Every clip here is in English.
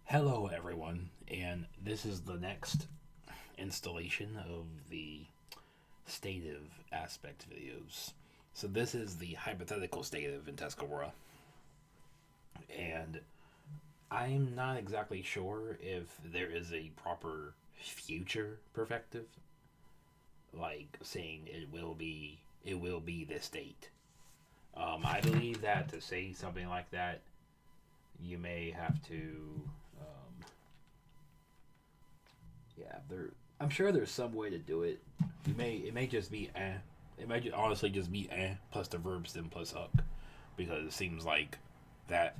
Hello, everyone, and this is the next installation of the stative aspect videos. So, this is the hypothetical stative in Tuscarora, and I'm not exactly sure if there is a proper future perfective, like saying it will be this date. I believe that to say something like that, you may have to um, yeah, I'm sure there's some way to do it. It may just be It might honestly just be plus the verbs then plus uck, because it seems like that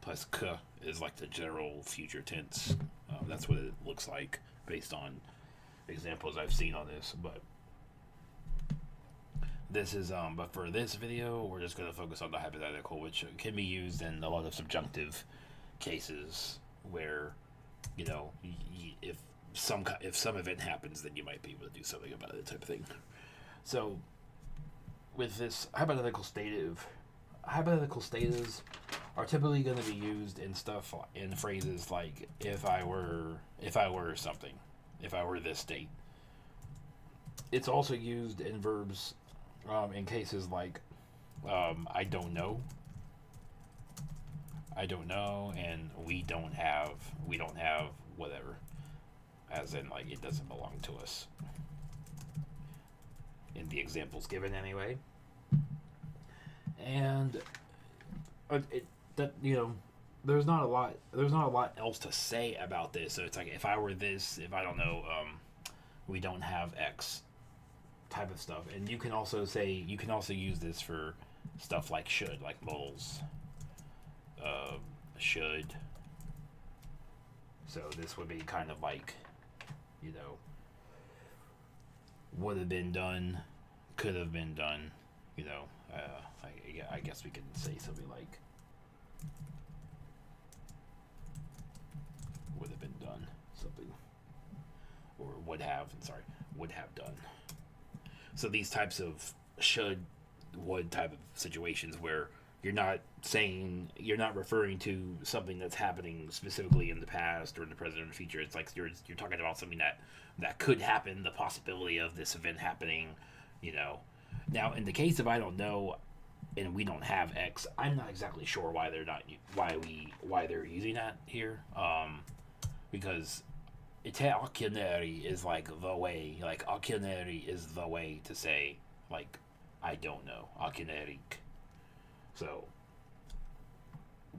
plus k is like the general future tense. That's what it looks like based on examples I've seen on this. But for this video, we're just gonna focus on the hypothetical, which can be used in a lot of subjunctive cases where if some event happens, then you might be able to do something about it, type of thing. So with this hypothetical statives are typically going to be used in stuff in phrases like if I were something, if I were this state. It's also used in verbs in cases like I don't know, and we don't have whatever, as in like it doesn't belong to us in the examples given anyway. And it that there's not a lot else to say about this. So it's like if I were this, if I don't know, we don't have X type of stuff. And you can also use this for stuff like should, like modals, uh, should. So this would be kind of like, you know, would have been done, could have been done. You know, I guess we could say something like would have been done, something, or would have done. So these types of should, would type of situations where you're not referring to something that's happening specifically in the past or in the present or the future. It's like you're talking about something that could happen, the possibility of this event happening. You know, now in the case of I don't know, and we don't have X, I'm not exactly sure why they're not why they're using that here. Because Ite is like the way, like akineri is the way to say like I don't know, akinerik. So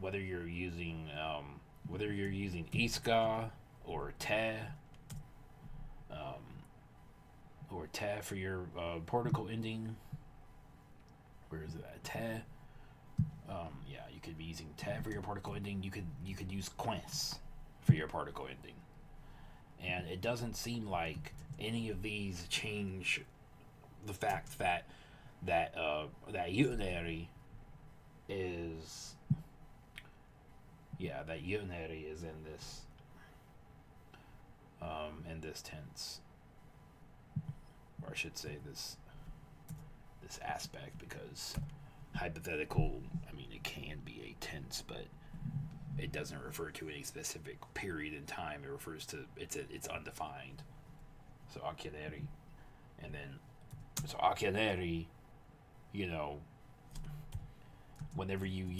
whether you're using iska or te, um, or te for your particle ending, where is it at te? Yeah, you could be using te for your particle ending. You could use quince for your particle ending, and it doesn't seem like any of these change the fact that urinary is that urinary is in this tense, or I should say this aspect, because hypothetical, I mean, it can be a tense, but it doesn't refer to any specific period in time. It refers to it's undefined. So akineri, and then so akineri, you know, whenever you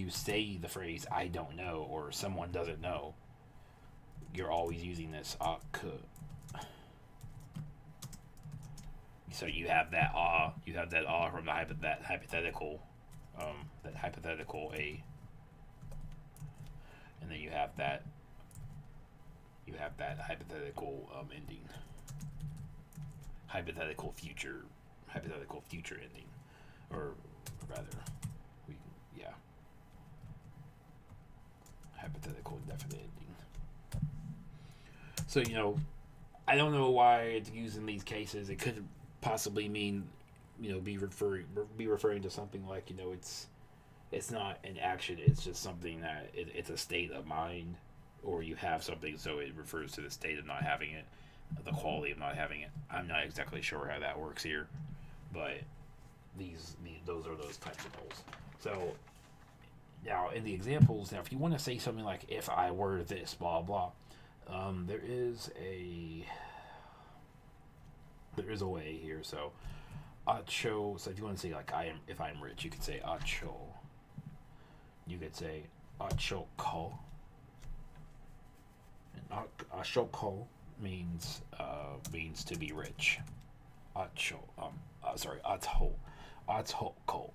say the phrase "I don't know" or "someone doesn't know," you're always using this ak. So you have that from that hypothetical, that hypothetical a, and then you have that hypothetical ending, hypothetical future, hypothetical future ending, or rather, we yeah, hypothetical indefinite ending. So I don't know why it's used in these cases. It could possibly mean, be referring to something like, it's not an action. It's just something that it's a state of mind, or you have something, so it refers to the state of not having it, the quality of not having it. I'm not exactly sure how that works here, but those are those types of goals. So Now, in the examples, now if you want to say something like "if I were this," blah blah, there is a way here. So, acho. So if you want to say like if I'm rich, you could say acho. You could say acho ko. And acho ko means to be rich. Acho. Sorry. Atho. Atho ko.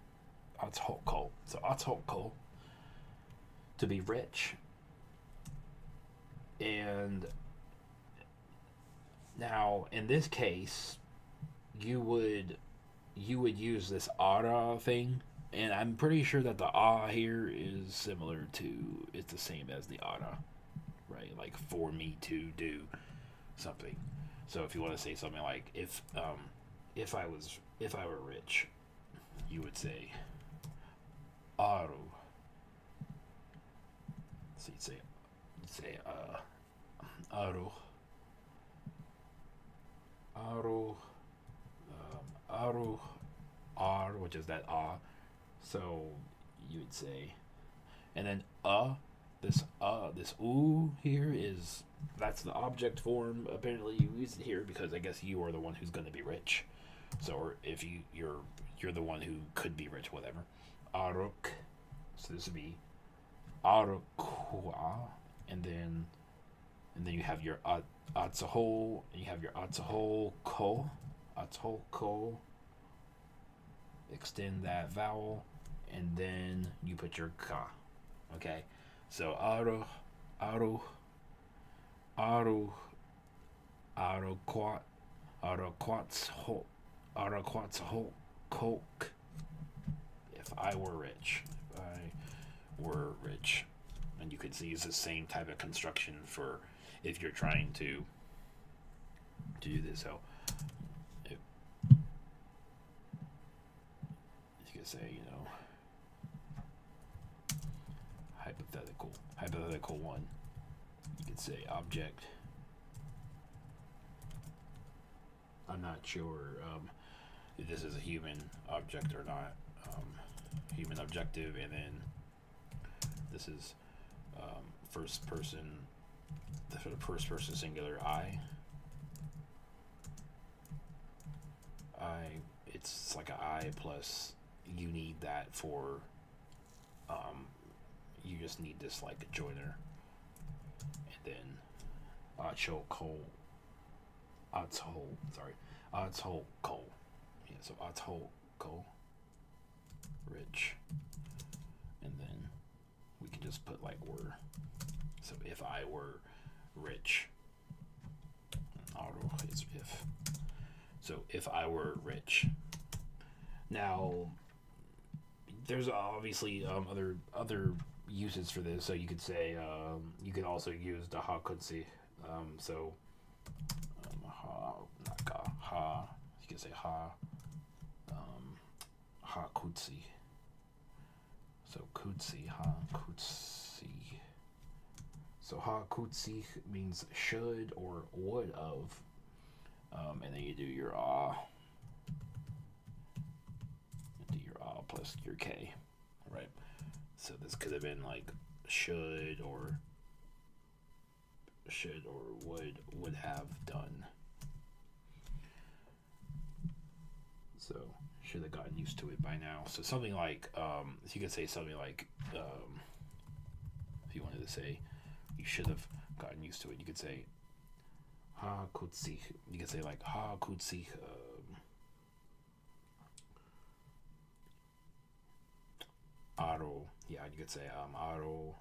Atho ko. So atho ko, to be rich. And now in this case, you would use this ara thing, and I'm pretty sure that the ah here is similar to, it's the same as the ara, right? Like for me to do something. So if you want to say something like if I were rich, you would say aru. So you'd say aru, aru, aru, r, which is that ah. So you would say, and then this oo here is, that's the object form. Apparently you use it here because I guess you are the one who's going to be rich. So, or if you're the one who could be rich, whatever. Aruk. So this would be arukwa, and then you have your atzaho, and you have your atzaho ko, extend that vowel, and then you put your ka. Okay, so aru, aruquatho, coke. If I were rich, and you could use the same type of construction for if you're trying to do this. So if you could say, hypothetical one, you could say object. I'm not sure if this is a human object or not. Human objective, and then this is first person singular I. It's like an I plus, you need that for you just need this like a joiner, and then acho ko, atho ko. Yeah, so atho ko, rich, and then we can just put like were. So if I were rich, aru is if. So if I were rich. Now, there's obviously other uses for this. So you could say you could also use the ha kutsi. So ha, not ka, ha. You could say ha, ha kutsi. So kutsi, ha kutsi. So ha kutsi means should or would of, and then you do your plus your k, right? So this could have been like should or would have done. So should have gotten used to it by now. So something like you could say something like if you wanted to say you should have gotten used to it, you could say ha kutsi. You could say like ha kutsi. Aro, yeah, you could say aro,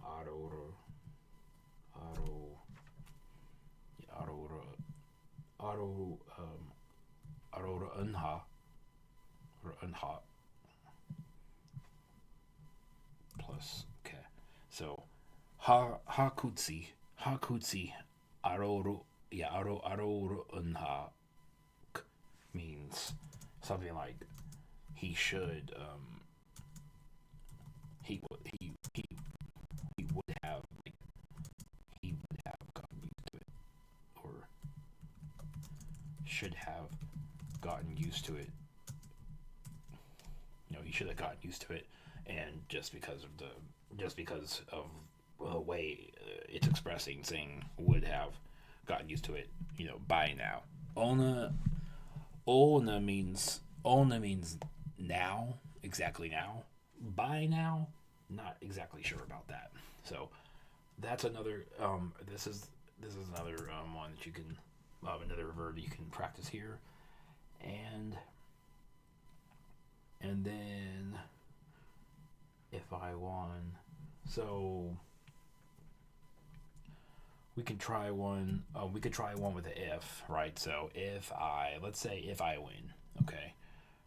aroro, yeah, arora unha, or unha, plus okay. So ha kutsi, aroro, yeah, aroro unha means something like he should he would have, like, he would have gotten used to it, or should have gotten used to it. He should have gotten used to it, and just because of the way it's expressing, saying would have gotten used to it, by now. Ona means now, exactly now. By now, not exactly sure about that. So that's another. This is another one that you can another verb you can practice here, and then if I won, so we can try one. We could try one with the if, right? So let's say if I win, okay.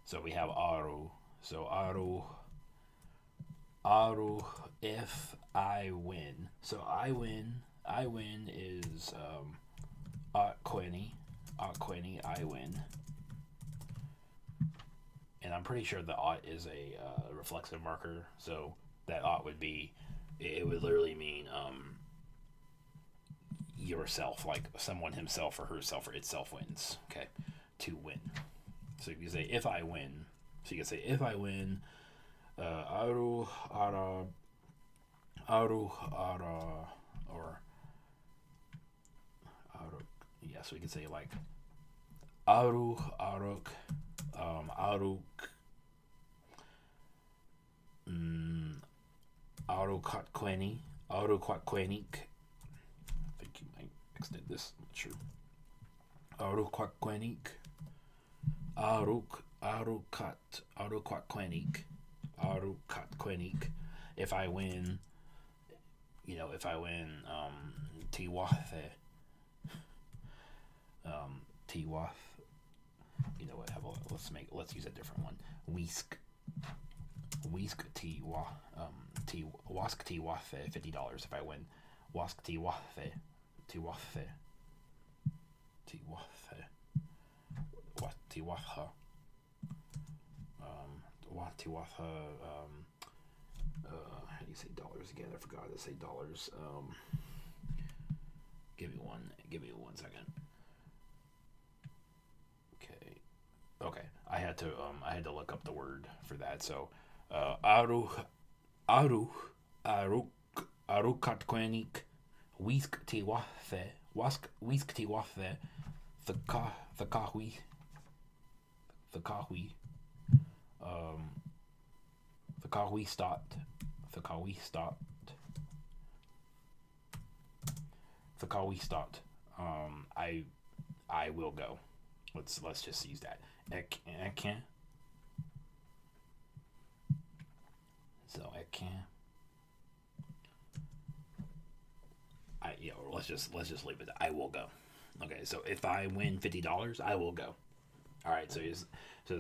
So we have aru. So aru if I win. So I win is Quinny, I win. And I'm pretty sure the ought is a reflexive marker. So that ought would be, it would literally mean yourself, like someone himself or herself or itself wins. Okay, to win. So you say if I win. So you can say if I win, aru ara, or aru. Yeah, so we can say like aru aruk, aruk, aru kwatqueni, aru kwatquenik. I think you might extend this. I'm not sure. Aru kwatquenik, aru kwatquenik, aru kwatquenik. If I win, tiwathe, tiwath. You know what? Let's use a different one. Whisk tiwa, wask tiwathe, $50 if I win. Wask tiwathe, what tiwatha, what tiwatha. How do you say dollars again? I forgot to say dollars. Give me one second. Okay. I had to look up the word for that. So, aru katquenik, whisk tiwathe, whisk tiwathe, the kahwi, the kahwi stopped, I will go. Let's just use that. I can. So I can. Let's just leave it. I will go. Okay. So if I win $50, I will go. All right. So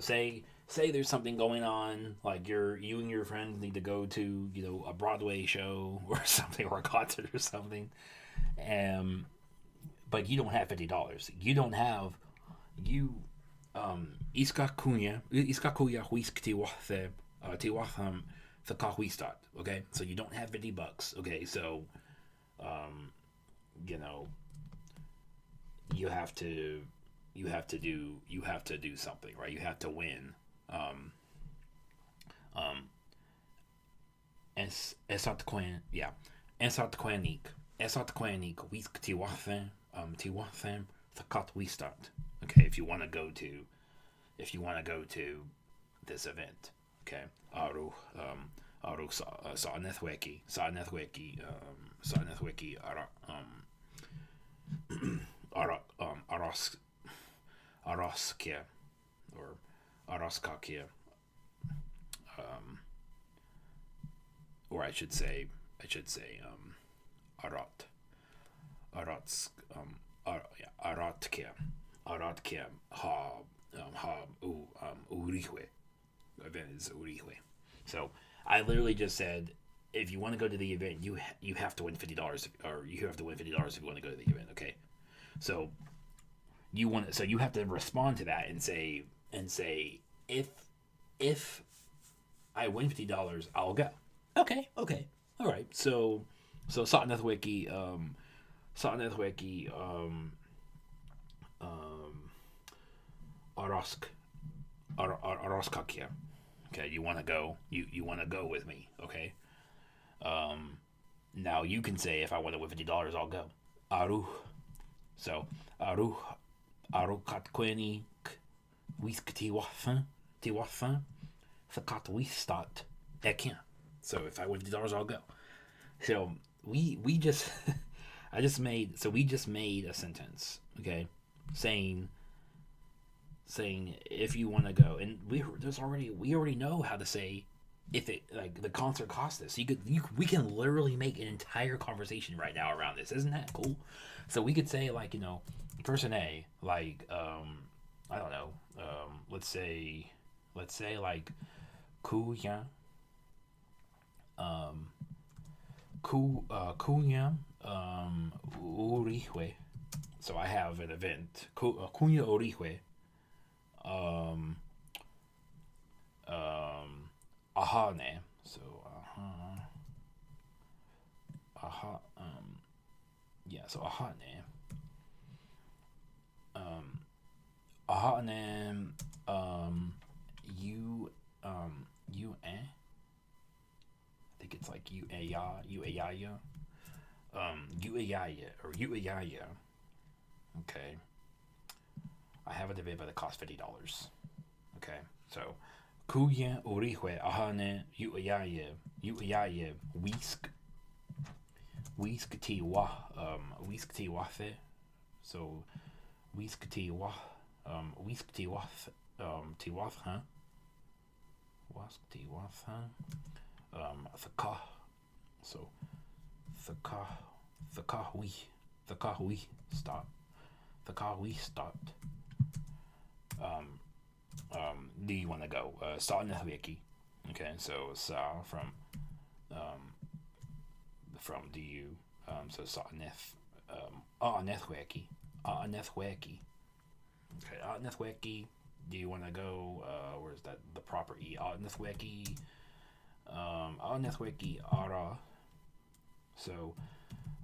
say there's something going on, like you and your friends need to go to a Broadway show or something, or a concert or something, but you don't have $50. You don't have iskakuya whisk tiwatham the kahwistat. Okay, so you don't have $50. Okay, so you have to do something, right? You have to win. Esatquanik whisk tiwatham the kahwistat. Okay, if you want to go to this event, okay. Aru sa'nethweki aroskia or aroskakia, or I should say aratkia urihwe. Event is urihwe. So I literally just said, if you want to go to the event, you have to win $50, or you have to win $50 if you want to go to the event. Okay, so you have to respond to that and say if I win $50, I'll go. Okay, all right. So Satnethwiki, Araskakia. Okay, you want to go. You want to go with me. Okay. Now you can say if I want to win $50, I'll go. Aru. So aru katqueni whisk tiwafin fakat we start ekin. So if I win $50, I'll go. So we just we just made a sentence, okay, saying if you want to go, and we already know how to say if it, like, the concert cost this. We can literally make an entire conversation right now around this. Isn't that cool? So we could say, like, person A, like, I don't know, let's say like kuya kuya urihwe. So I have an event, kuya urihwe, ahane. So yeah. So ahane, ahane, you I think it's like you ayaya, you ayaya or you ayaya. Okay. I have it available that costs $50. Okay, so kuya orihwe ahane uayaye whisk ti wafe. So whisk ti wath huh? Wask ti wath huh? Thaka. So thaka we start. Thaka we start. Do you want to go? Sa nahweki. Okay, so sa from do you, so sa neth, nethweki. Nethweki. Okay, nethweki. Do you want to go? Where's that, the proper e? Nethweki. Nethweki ara. So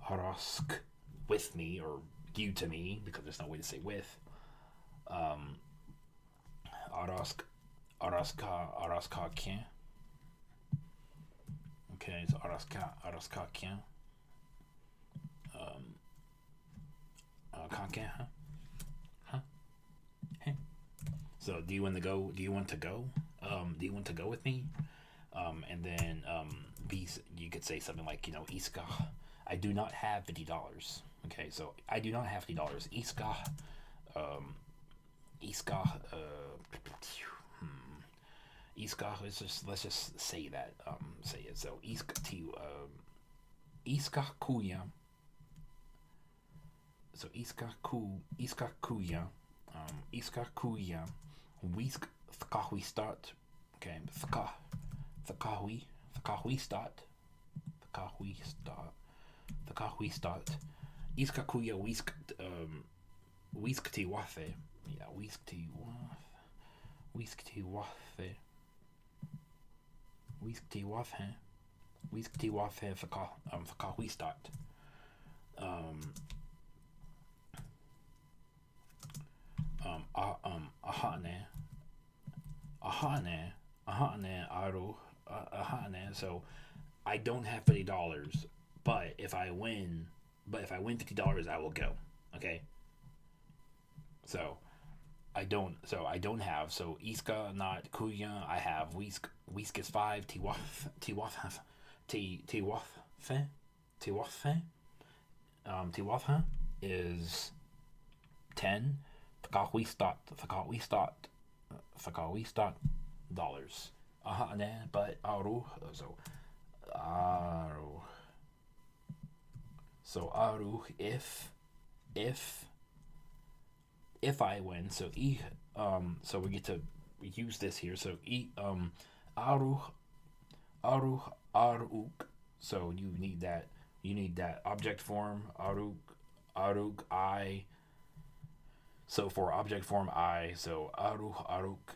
harask with me, or you to me, because there's no way to say with. Araska kien. Okay, so araska kien. Kanken, huh? Huh? Hey. So do you want to go? Do you want to go? Do you want to go with me? And then you could say something like, Iska, I do not have $50. Okay, so I do not have $50. Iska, Iska, let's just say that, say it. So Iska kuya. So Iska kuya, whisk thkahui start. Okay, thkahui start. Iska kuya whisk ti wafe. Yeah, whisk ti wafe. Whisk ti wafe thkahui start. Ahane aru ahane. So I don't have $50, but if I win $50, I will go. Okay. So I don't have, so iska not kuya. I have whisk is 5, tiwaf is 10. Thakawi start dollars. But aru, so aru if I win, so so we get to use this here. So aru aruk. So you need that object form, aruk I. So for object form I, so aruk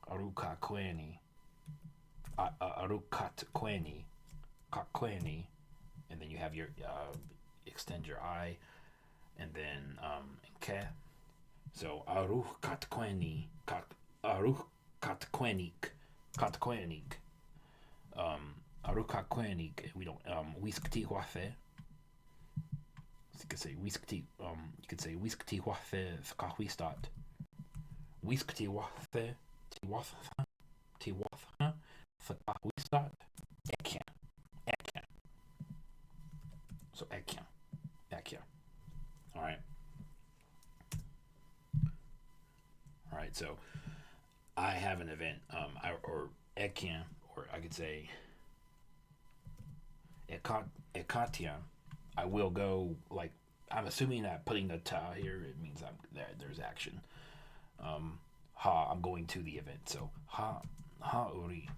arukakweni, kakweni, and then you have your extend your I, and then ke. So aruh katquenik. Aruh katquenik. We don't whiskti wafe. So you could say whiskti wafe fkahuistat. Whiskti wafe tiwafa fkahuistat. Ekia. Ekia. So ekia. Ekia. All right. All right. So I have an event. Or ekia, or I could say ekatia. I will go. Like, I'm assuming that putting the ta here, it means I'm there. There's action. I'm going to the event. So uri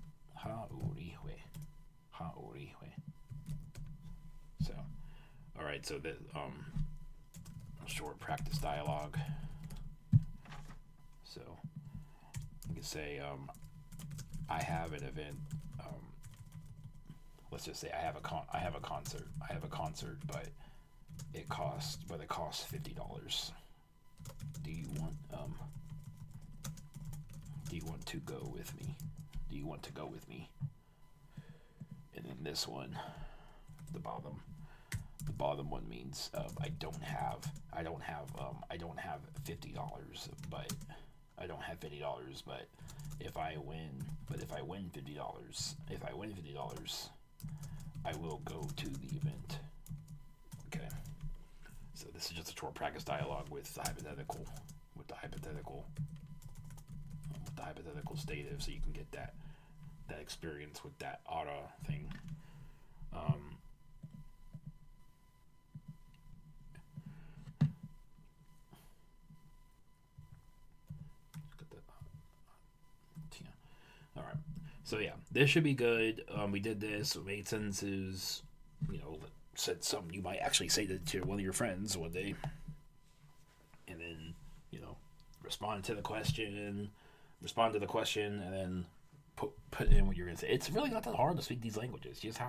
we. So, all right. So the short practice dialogue. So you can say I have an event. Let's just say I have a concert. But it costs $50. Do you want to go with me? And then this one, the bottom one means I don't have $50, but if I win $50, I will go to the event. Okay. So this is just a short practice dialogue with the hypothetical stative, so you can get that experience with that auto thing. All right. So yeah, this should be good. We did this. We made sentences. Said something you might actually say to one of your friends one day, and then respond to the question, and then put in what you're gonna say. It's really not that hard to speak these languages. You just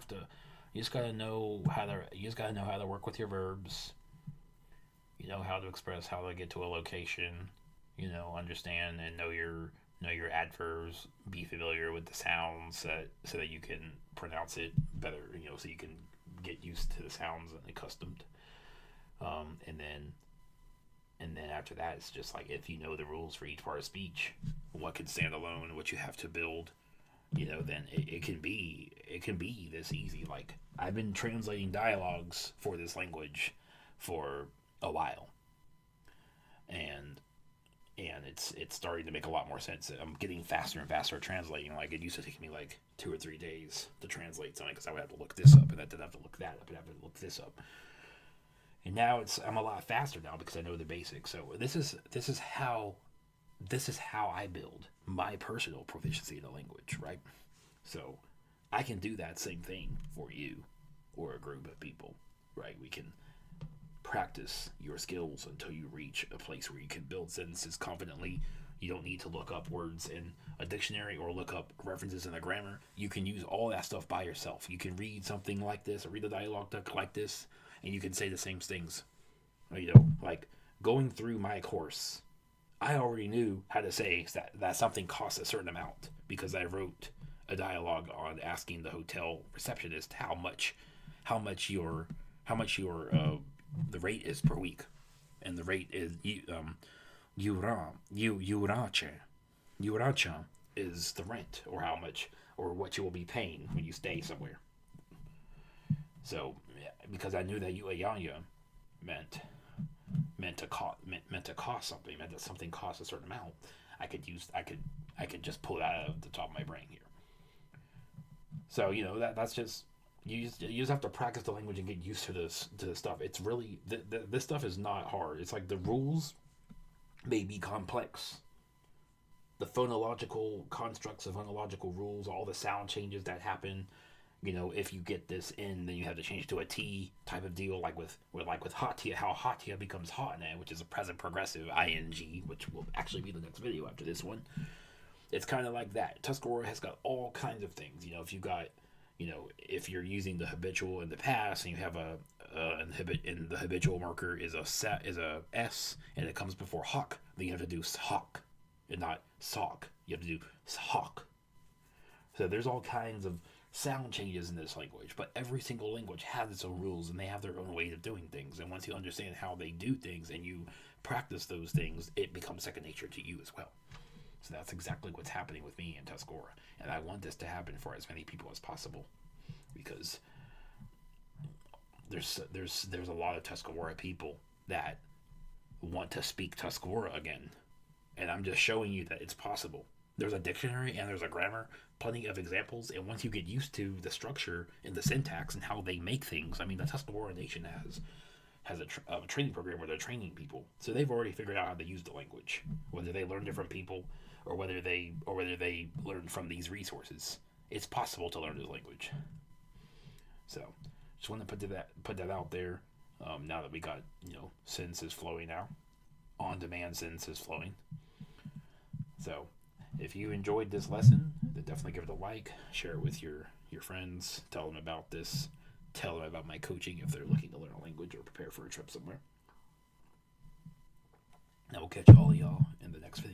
gotta know how to work with your verbs. You know how to express how to get to a location. Understand and know your adverbs. Be familiar with the sounds so that you can pronounce it better. So you can get used to the sounds and accustomed. And then after that, it's just like if you know the rules for each part of speech, what can stand alone, what you have to build, then it can be this easy. Like, I've been translating dialogues for this language for a while, and it's starting to make a lot more sense. I'm getting faster and faster at translating. Like, it used to take me like 2 or 3 days to translate something because I would have to look this up and I didn't have to look that up and I have to look this up. And now I'm a lot faster now because I know the basics. So this is how I build my personal proficiency in a language, right? So I can do that same thing for you or a group of people, right? We can practice your skills until you reach a place where you can build sentences confidently. You don't need to look up words in a dictionary or look up references in the grammar. You can use all that stuff by yourself. You can read something like this or read a dialogue like this, and you can say the same things. Like going through my course, I already knew how to say that something costs a certain amount because I wrote a dialogue on asking the hotel receptionist how much your the rate is per week, and the rate is Yuracha is the rent, or how much, or what you will be paying when you stay somewhere. So, because I knew that Uayanya meant to cost something, meant that something costs a certain amount, I could just pull that out of the top of my brain here. So that's just you just have to practice the language and get used to this stuff. It's really this stuff is not hard. It's like the rules may be complex. The phonological constructs of phonological rules, all the sound changes that happen. If you get this in, then you have to change to a T type of deal, like with hatia, how hatia becomes hatne, which is a present progressive ing, which will actually be the next video after this one. It's kind of like that. Tuscarora has got all kinds of things. If you got if you're using the habitual in the past and you have a inhibit and the habitual marker is a s and it comes before hawk, then you have to do hawk and not sock. You have to do hawk. So there's all kinds of sound changes in this language, but every single language has its own rules and they have their own way of doing things. And once you understand how they do things and you practice those things, it becomes second nature to you as well. So that's exactly what's happening with me in Tuscarora, and I want this to happen for as many people as possible, because there's a lot of Tuscarora people that want to speak Tuscarora again, and I'm just showing you that it's possible. There's a dictionary and there's a grammar, plenty of examples, and once you get used to the structure and the syntax and how they make things, I mean, the Tuscarora Nation has a training program where they're training people, so they've already figured out how to use the language, whether they learn different people or whether they learn from these resources. It's possible to learn this language. So just want to put that out there. Now that we got sentences flowing now, on demand sentences flowing. So if you enjoyed this lesson, then definitely give it a like, share it with your friends, tell them about this, tell them about my coaching if they're looking to learn a language or prepare for a trip somewhere. And we'll catch all of y'all in the next video.